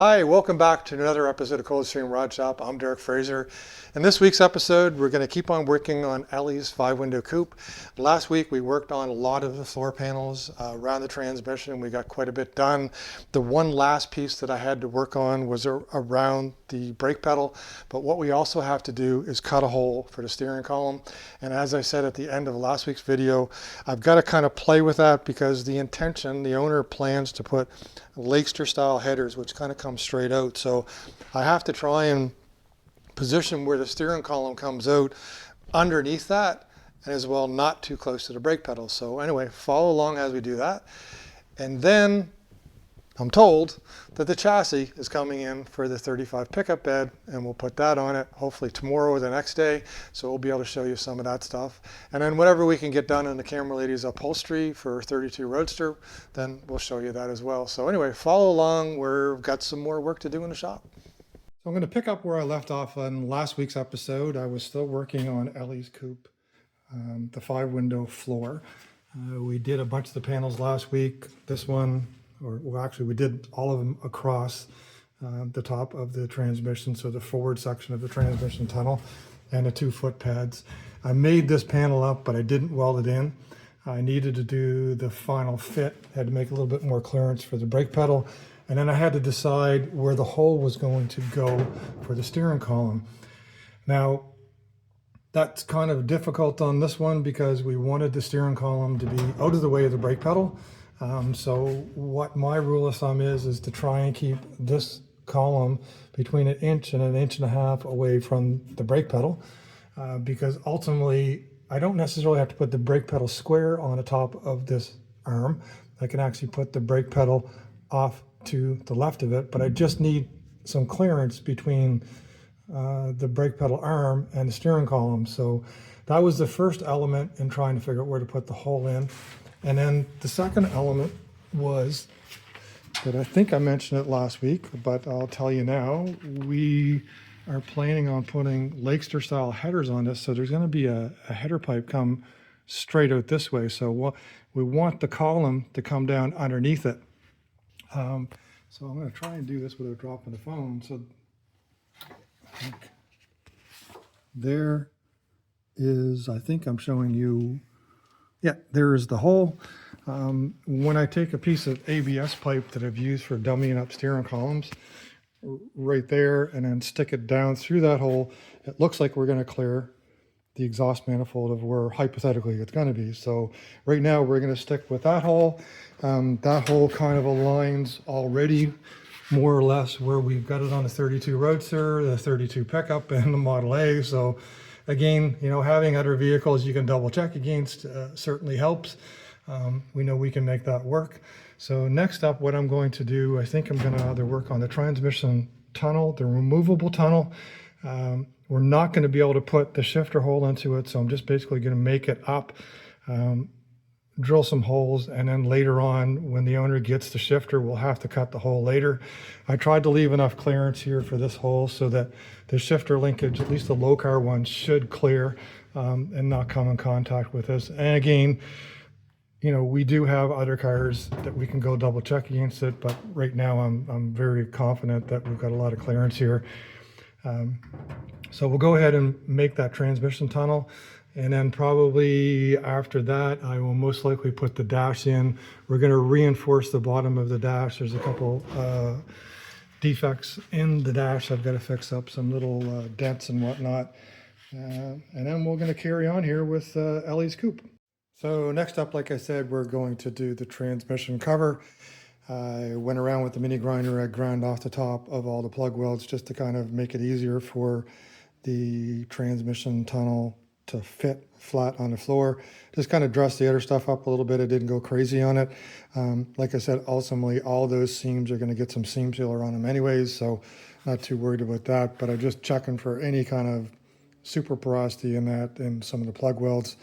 Hi, welcome back to another episode of Coldstream Rod Shop. I'm Derek Fraser. In this week's episode, we're going to keep on working on Ellie's 5-window coupe. Last week, we worked on a lot of the floor panels around the transmission. We got quite a bit done. The one last piece that I had to work on was around the brake pedal. But what we also have to do is cut a hole for the steering column. And as I said at the end of last week's video, I've got to kind of play with that because the owner plans to put Roadster style headers, which kind of come straight out. So I have to try and position where the steering column comes out underneath that, and as well not too close to the brake pedal. So anyway, follow along as we do that. And then I'm told that the chassis is coming in for the 35 pickup bed, and we'll put that on it hopefully tomorrow or the next day. So we'll be able to show you some of that stuff. And then whatever we can get done in the camera lady's upholstery for 32 Roadster, then we'll show you that as well. So anyway, follow along. We've got some more work to do in the shop. So I'm going to pick up where I left off on last week's episode. I was still working on Ellie's coupe, the 5-window floor. We did a bunch of the panels last week. This one, well, actually we did all of them across the top of the transmission, so the forward section of the transmission tunnel and the 2 foot pads. I made this panel up, but I didn't weld it in. I needed to do the final fit, had to make a little bit more clearance for the brake pedal, and then I had to decide where the hole was going to go for the steering column. Now, that's kind of difficult on this one because we wanted the steering column to be out of the way of the brake pedal. So what my rule of thumb is to try and keep this column between 1 inch and 1.5 inches away from the brake pedal, because ultimately I don't necessarily have to put the brake pedal square on the top of this arm. I can actually put the brake pedal off to the left of it, but I just need some clearance between the brake pedal arm and the steering column. So that was the first element in trying to figure out where to put the hole in. And then the second element was that I think I mentioned it last week, but I'll tell you now, we are planning on putting Roadster style headers on this. So there's going to be a header pipe come straight out this way. So we want the column to come down underneath it. So I'm going to try and do this without dropping the phone. So there is, I think I'm showing you, yeah, there is the hole. When I take a piece of ABS pipe that I've used for dummying up steering columns, right there, and then stick it down through that hole, it looks like we're going to clear the exhaust manifold of where hypothetically it's going to be. So right now we're going to stick with that hole. That hole kind of aligns already more or less where we've got it on the 32 Roadster, the 32 pickup, and the Model A. So again, you know, having other vehicles you can double check against certainly helps. We know we can make that work. So next up, what I'm going to do, I think I'm going to either work on the transmission tunnel, the removable tunnel. We're not going to be able to put the shifter hole into it, so I'm just basically going to make it up, drill some holes, and then later on, when the owner gets the shifter, we'll have to cut the hole later. I tried to leave enough clearance here for this hole so that the shifter linkage, at least the low car one, should clear and not come in contact with this. And again, you know, we do have other cars that we can go double check against it, but right now I'm very confident that we've got a lot of clearance here. So we'll go ahead and make that transmission tunnel, and then probably after that I will most likely put the dash in. We're going to reinforce the bottom of the dash. There's a couple defects in the dash I've got to fix up, some little dents and whatnot, and then we're going to carry on here with Ellie's coupe. So next up, like I said, we're going to do the transmission cover. I went around with the mini grinder. I ground off the top of all the plug welds just to kind of make it easier for the transmission tunnel to fit flat on the floor. Just kind of dress the other stuff up a little bit. I didn't go crazy on it. Like I said, ultimately all those seams are going to get some seam sealer on them anyways, so not too worried about that. But I'm just checking for any kind of super porosity in that in some of the plug welds,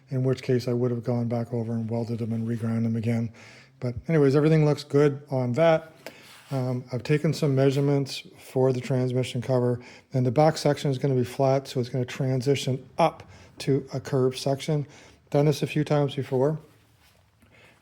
in which case I would have gone back over and welded them and reground them again. But anyways, everything looks good on that. I've taken some measurements for the transmission cover, and the back section is going to be flat, so it's going to transition up to a curved section. Done this a few times before,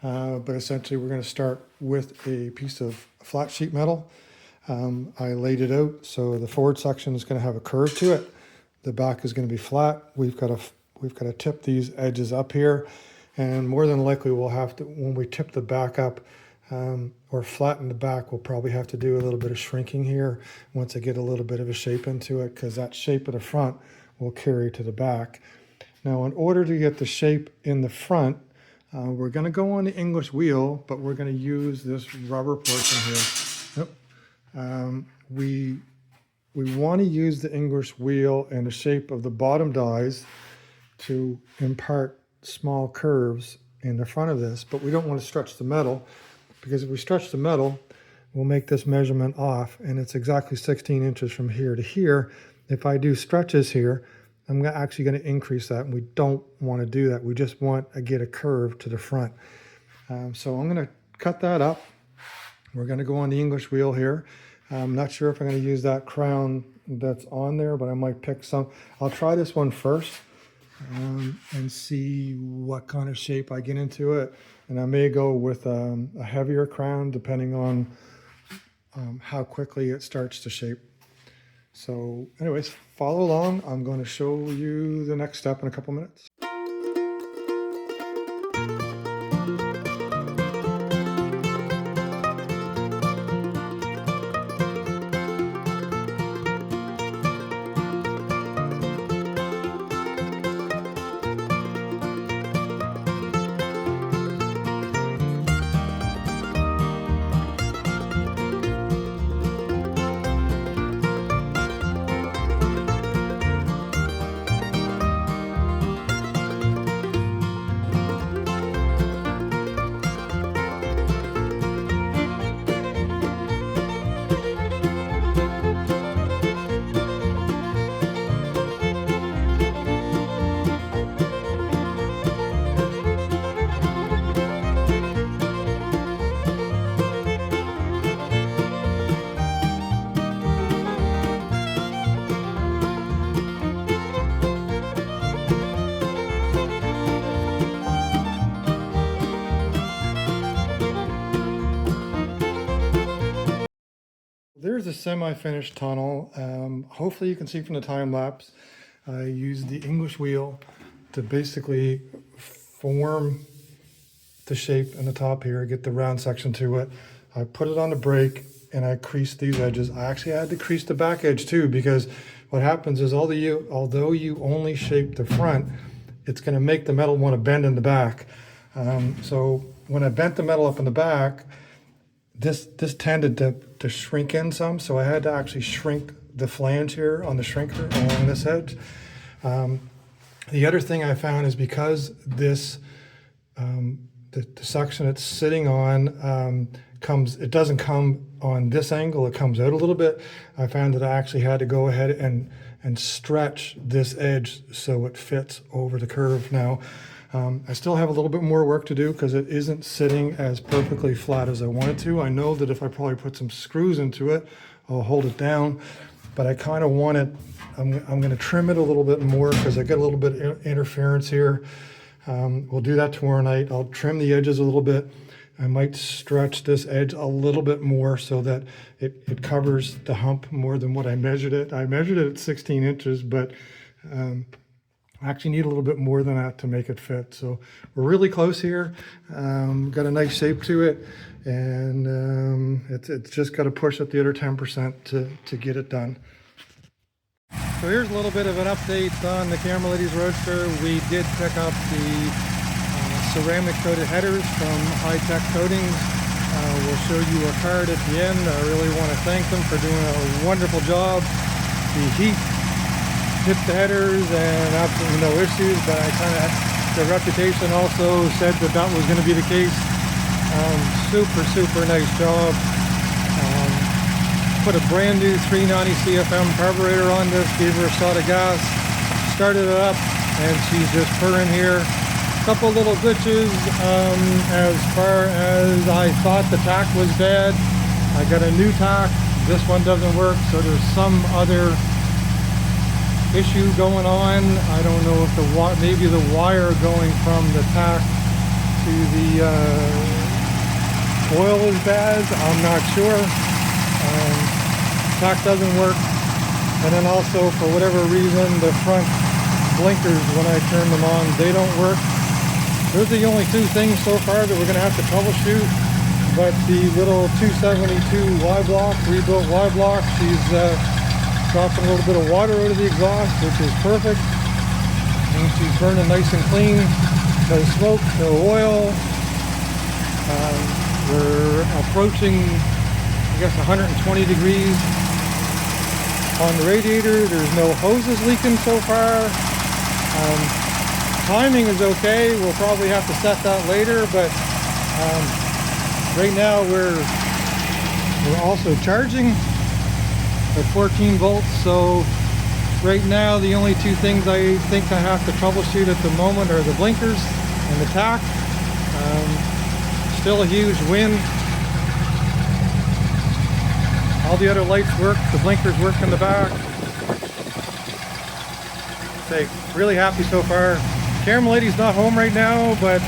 but essentially we're going to start with a piece of flat sheet metal. I laid it out so the forward section is going to have a curve to it. The back is going to be flat. We've got to tip these edges up here, and more than likely we'll have to, when we tip the back up or flatten the back, we'll probably have to do a little bit of shrinking here once I get a little bit of a shape into it, because that shape of the front will carry to the back. Now, in order to get the shape in the front, we're going to go on the English wheel, but we're going to use this rubber portion here. Yep. We want to use the English wheel and the shape of the bottom dies to impart small curves in the front of this, but we don't want to stretch the metal, because if we stretch the metal, we'll make this measurement off, and it's exactly 16 inches from here to here. If I do stretches here, I'm actually going to increase that, and we don't want to do that. We just want to get a curve to the front. So I'm going to cut that up. We're going to go on the English wheel here. I'm not sure if I'm going to use that crown that's on there, but I might pick some. I'll try this one first and see what kind of shape I get into it. And I may go with a heavier crown depending on how quickly it starts to shape. So anyways, follow along. I'm going to show you the next step in a couple minutes. There's a semi-finished tunnel. Hopefully you can see from the time lapse. I used the English wheel to basically form the shape in the top here, get the round section to it. I put it on the brake and I creased these edges. I actually had to crease the back edge too, because what happens is although you only shape the front, it's going to make the metal want to bend in the back. So when I bent the metal up in the back, this tended to shrink in some, so I had to actually shrink the flange here on the shrinker along this edge. The other thing I found is because this the section it's sitting on it doesn't come on this angle, it comes out a little bit. I found that I actually had to go ahead and stretch this edge so it fits over the curve now. I still have a little bit more work to do because it isn't sitting as perfectly flat as I want it to. I know that if I probably put some screws into it, I'll hold it down, but I kind of want it, I'm going to trim it a little bit more because I get a little bit of interference here. We'll do that tomorrow night. I'll trim the edges a little bit. I might stretch this edge a little bit more so that it covers the hump more than what I measured it. I measured it at 16 inches, but I actually need a little bit more than that to make it fit. So we're really close here. Got a nice shape to it, and it's just got to push at the other 10% to get it done. So here's a little bit of an update on the Camera Ladies Roadster. We did pick up the ceramic coated headers from High Tech Coatings. We'll show you a card at the end. I really want to thank them for doing a wonderful job. The heat hit the headers and absolutely no issues, but the reputation also said that was going to be the case. Super nice job. Put a brand new 390 CFM carburetor on this, gave her a shot of gas, started it up, and she's just purring here. Couple little glitches as far as I thought the tack was bad. I got a new tack. This one doesn't work, so there's some other issue going on. I don't know if maybe the wire going from the tack to the oil is bad. I'm not sure. tack doesn't work. And then also, for whatever reason, the front blinkers, when I turn them on, they don't work. Those are the only two things so far that we're going to have to troubleshoot. But the little 272 Y block, rebuilt Y block, she's dropping a little bit of water out of the exhaust, which is perfect. And she's burning nice and clean. No smoke, no oil. We're approaching, I guess, 120 degrees on the radiator. There's no hoses leaking so far. Timing is okay. We'll probably have to set that later, but right now we're also charging at 14 volts. So right now the only two things I think I have to troubleshoot at the moment are the blinkers and the tack. Still a huge wind. All the other lights work. The blinkers work in the back. Say, really happy so far. Camera lady's not home right now, but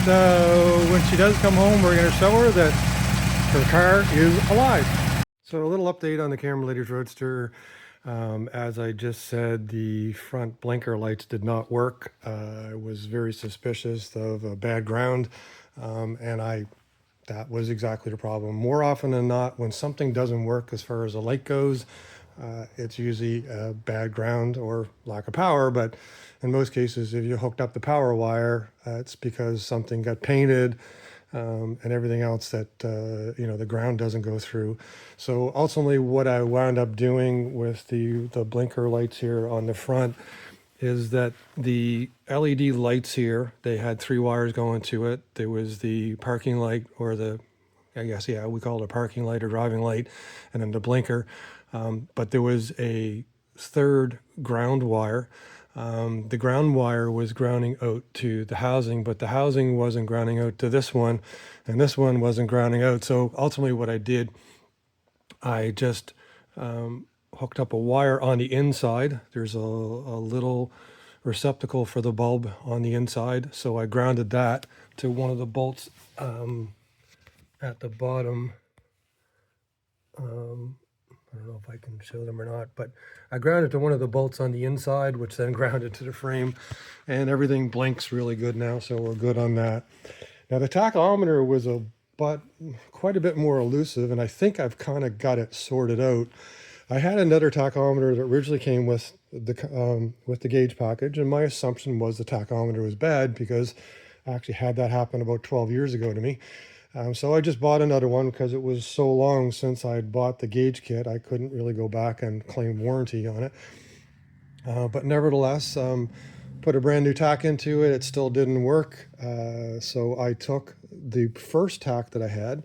when she does come home, we're going to show her that her car is alive. So a little update on the camera lady's Roadster. As I just said, the front blinker lights did not work. I was very suspicious of a bad ground, and that was exactly the problem. More often than not, when something doesn't work as far as a light goes, it's usually a bad ground or lack of power. But in most cases, if you hooked up the power wire, it's because something got painted and everything else that the ground doesn't go through. So ultimately, what I wound up doing with the blinker lights here on the front is that the LED lights here, they had 3 wires going to it. There was the parking light, or we call it a parking light or driving light, and then the blinker. But there was a third ground wire. The ground wire was grounding out to the housing, but the housing wasn't grounding out to this one, and this one wasn't grounding out. So ultimately what I did, I just hooked up a wire on the inside. There's a little receptacle for the bulb on the inside. So I grounded that to one of the bolts at the bottom. I don't know if I can show them or not, but I grounded to one of the bolts on the inside, which then grounded to the frame, and everything blinks really good now, so we're good on that. Now the tachometer was quite a bit more elusive, and I think I've kind of got it sorted out. I had another tachometer that originally came with the gauge package, and my assumption was the tachometer was bad because I actually had that happen about 12 years ago to me. So I just bought another one because it was so long since I'd bought the gauge kit, I couldn't really go back and claim warranty on it. But nevertheless, put a brand new tack into it. It still didn't work. So I took the first tack that I had,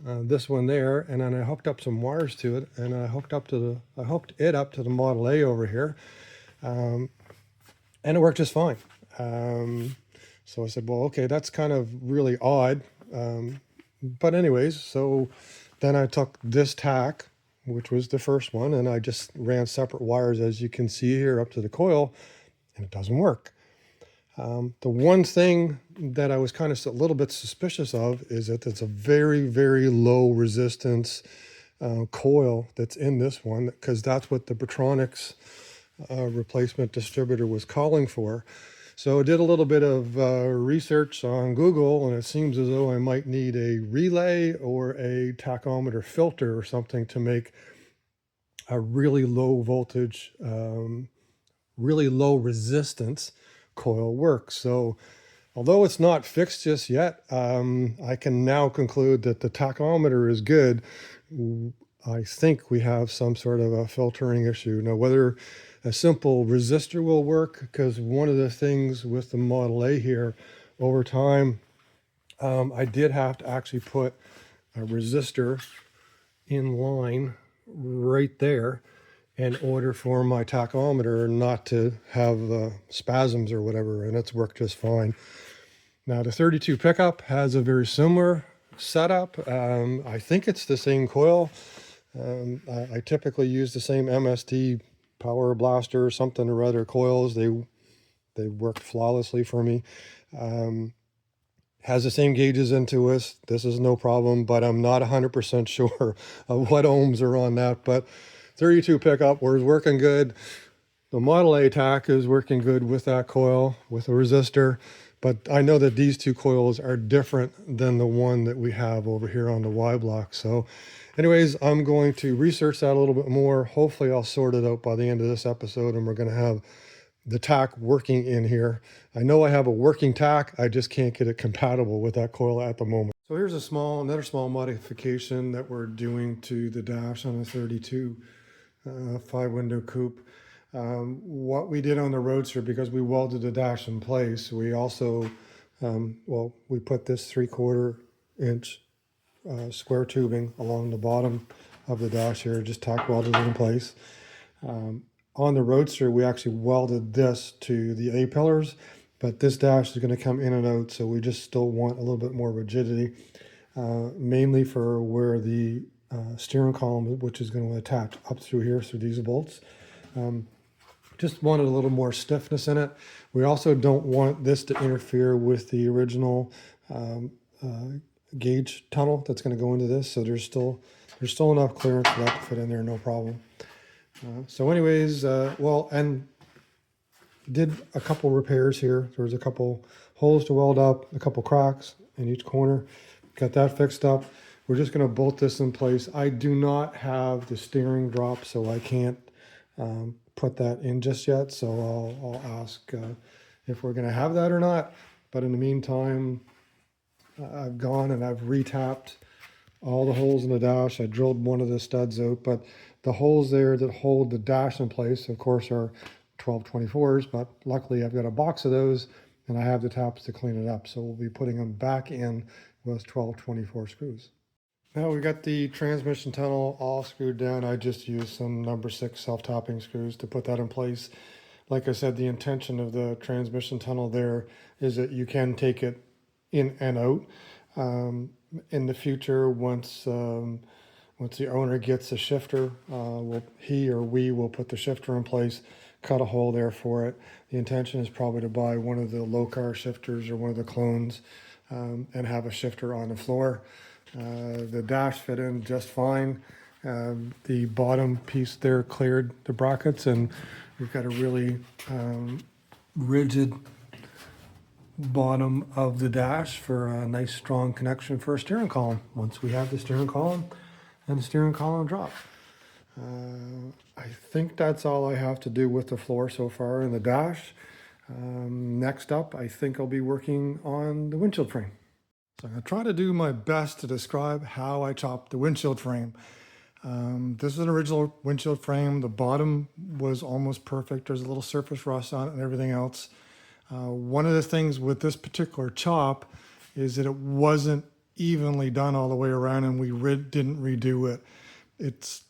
this one there, and then I hooked up some wires to it, and I hooked it up to the Model A over here, and it worked just fine. So I said, well, okay, that's kind of really odd. But anyways, so then I took this tack, which was the first one, and I just ran separate wires, as you can see here, up to the coil, and it doesn't work. The one thing that I was kind of a little bit suspicious of is that it's a very, very low resistance coil that's in this one, because that's what the Petronics replacement distributor was calling for. So I did a little bit of research on Google, and it seems as though I might need a relay or a tachometer filter or something to make a really low voltage, really low resistance coil work. So although it's not fixed just yet, I can now conclude that the tachometer is good. I think we have some sort of a filtering issue. Now, whether a simple resistor will work, because one of the things with the Model A here, over time, I did have to actually put a resistor in line right there in order for my tachometer not to have spasms or whatever, and it's worked just fine. Now the 32 pickup has a very similar setup. I think it's the same coil. I typically use the same MST Power Blaster or something or other coils. They worked flawlessly for me. Has the same gauges into us. This is no problem, but I'm not 100% sure of what ohms are on that. But 32 pickup was working good. The Model A tack is working good with that coil, with a resistor, but I know that these two coils are different than the one that we have over here on the Y block. So anyways, I'm going to research that a little bit more. Hopefully I'll sort it out by the end of this episode, and we're going to have the tack working in here. I know I have a working tack, I just can't get it compatible with that coil at the moment. So here's another small modification that we're doing to the dash on a 32 5-window coupe. What we did on the Roadster, because we welded the dash in place, we also, we put this 3/4 inch square tubing along the bottom of the dash here, just tack welded it in place. On the Roadster, we actually welded this to the A-pillars, but this dash is going to come in and out, so we just still want a little bit more rigidity, mainly for where the steering column, which is going to attach up through here, through these bolts. Just wanted a little more stiffness in it. We also don't want this to interfere with the original gauge tunnel that's going to go into this, so there's still enough clearance for that to fit in there, no problem. So anyways, and did a couple repairs here. There was a couple holes to weld up, a couple cracks in each corner. Got that fixed up. We're just going to bolt this in place. I do not have the steering drop, so I can't put that in just yet. So I'll ask if we're going to have that or not. But in the meantime, I've gone and I've retapped all the holes in the dash. I drilled one of the studs out, but the holes there that hold the dash in place, of course, are 12/24s, but luckily I've got a box of those and I have the taps to clean it up. So we'll be putting them back in with 12/24 screws. Now we got the transmission tunnel all screwed down. I just used some number 6 self-tapping screws to put that in place. Like I said, the intention of the transmission tunnel there is that you can take it in and out. In the future, once the owner gets a shifter, he or we will put the shifter in place, cut a hole there for it. The intention is probably to buy one of the low-car shifters or one of the clones and have a shifter on the floor. The dash fit in just fine. The bottom piece there cleared the brackets, and we've got a really rigid bottom of the dash for a nice strong connection for a steering column once we have the steering column and the steering column drop. I think that's all I have to do with the floor so far in the dash. Next up, I think I'll be working on the windshield frame. So I'm going to try to do my best to describe how I chopped the windshield frame. This is an original windshield frame. The bottom was almost perfect. There's a little surface rust on it and everything else. One of the things with this particular chop is that it wasn't evenly done all the way around, and we didn't redo it. It's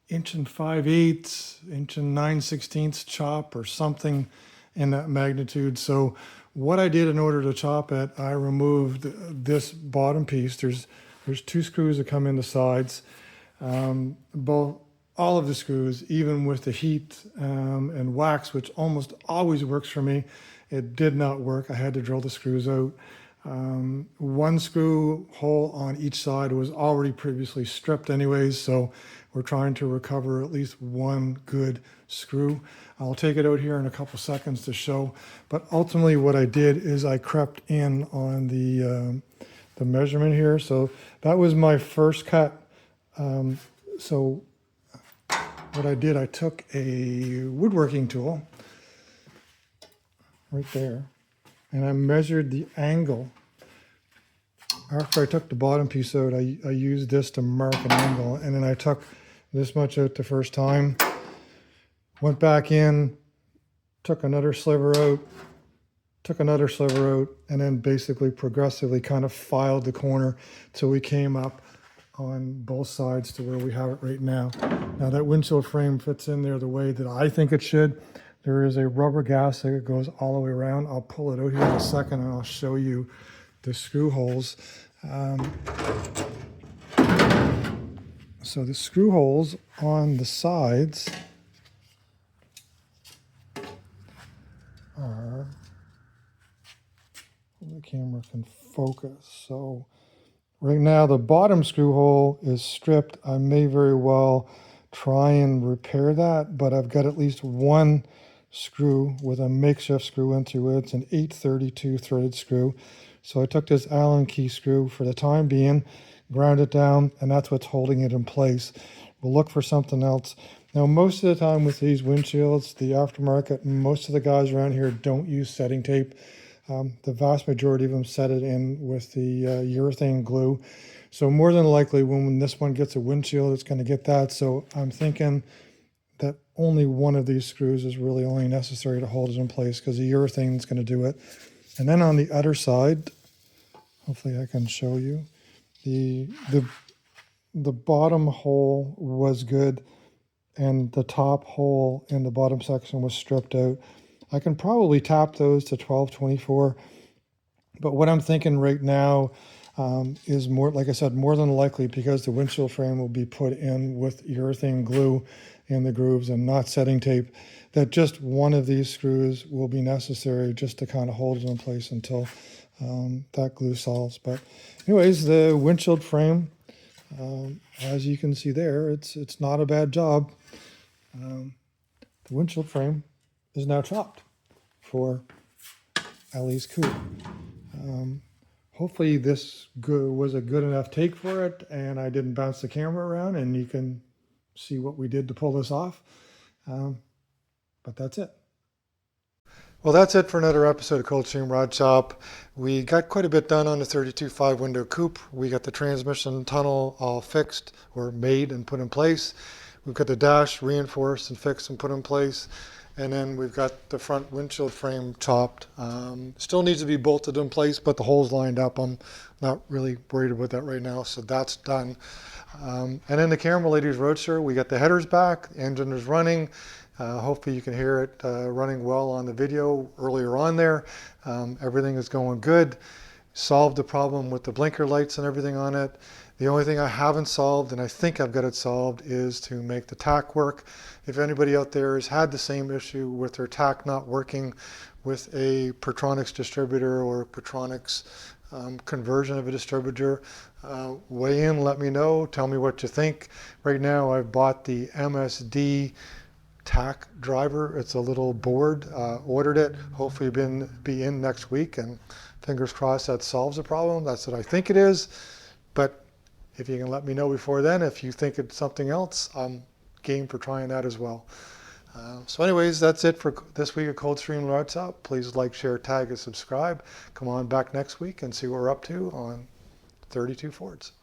1 5/8, 1 9/16 chop or something in that magnitude. So what I did in order to chop it, I removed this bottom piece. There's 2 screws that come in the sides. All of the screws, even with the heat and wax, which almost always works for me, it did not work. I had to drill the screws out. 1 screw hole on each side was already previously stripped anyways, so we're trying to recover at least 1 good screw. I'll take it out here in a couple seconds to show, but ultimately what I did is I crept in on the measurement here. So that was my first cut. So what I did, I took a woodworking tool right there, and I measured the angle. After I took the bottom piece out, I used this to mark an angle, and then I took this much out the first time, went back in, took another sliver out, and then basically progressively kind of filed the corner till we came up on both sides to where we have it right now. Now that windshield frame fits in there the way that I think it should. There is a rubber gasket that goes all the way around. I'll pull it out here in a second and I'll show you the screw holes. So the screw holes on the sides are, the camera can focus. So right now the bottom screw hole is stripped. I may very well try and repair that, but I've got at least one screw with a makeshift screw into it. It's an 832 threaded screw. So I took this Allen key screw for the time being, ground it down, and that's what's holding it in place. We'll look for something else. Now, most of the time with these windshields, the aftermarket, most of the guys around here don't use setting tape. The vast majority of them set it in with the urethane glue. So more than likely when this one gets a windshield, it's going to get that. So I'm thinking that only one of these screws is really only necessary to hold it in place, because the urethane is going to do it. And then on the other side, hopefully I can show you, the bottom hole was good, and the top hole in the bottom section was stripped out. I can probably tap those to 1224, but what I'm thinking right now is more, like I said, more than likely, because the windshield frame will be put in with urethane glue in the grooves and not setting tape, that just one of these screws will be necessary just to kind of hold it in place until that glue solves. But anyways, the windshield frame, as you can see there, it's not a bad job. The windshield frame is now chopped for Ellie's Coupe. Hopefully this was a good enough take for it, and I didn't bounce the camera around, and you can see what we did to pull this off. But that's it. Well, that's it for another episode of Coldstream Rod Shop. We got quite a bit done on the 32.5 window coupe. We got the transmission tunnel all fixed, or made and put in place. We've got the dash reinforced and fixed and put in place. And then we've got the front windshield frame chopped. Still needs to be bolted in place, but the holes lined up. I'm not really worried about that right now, so that's done. And then the Camera Ladies Roadster, we got the headers back, the engine is running. Hopefully you can hear it running well on the video earlier on there. Everything is going good. Solved the problem with the blinker lights and everything on it. The only thing I haven't solved, and I think I've got it solved, is to make the tack work. If anybody out there has had the same issue with their tack not working with a Pertronix distributor or Pertronix conversion of a distributor, weigh in, let me know, tell me what you think. Right now I've bought the MSD tack driver. It's a little board, ordered it, hopefully be in next week, and fingers crossed that solves the problem. That's what I think it is, but if you can let me know before then, if you think it's something else, I'm game for trying that as well. So anyways, that's it for this week of Coldstream Rod Shop. Please like, share, tag, and subscribe. Come on back next week and see what we're up to on 32 Fords.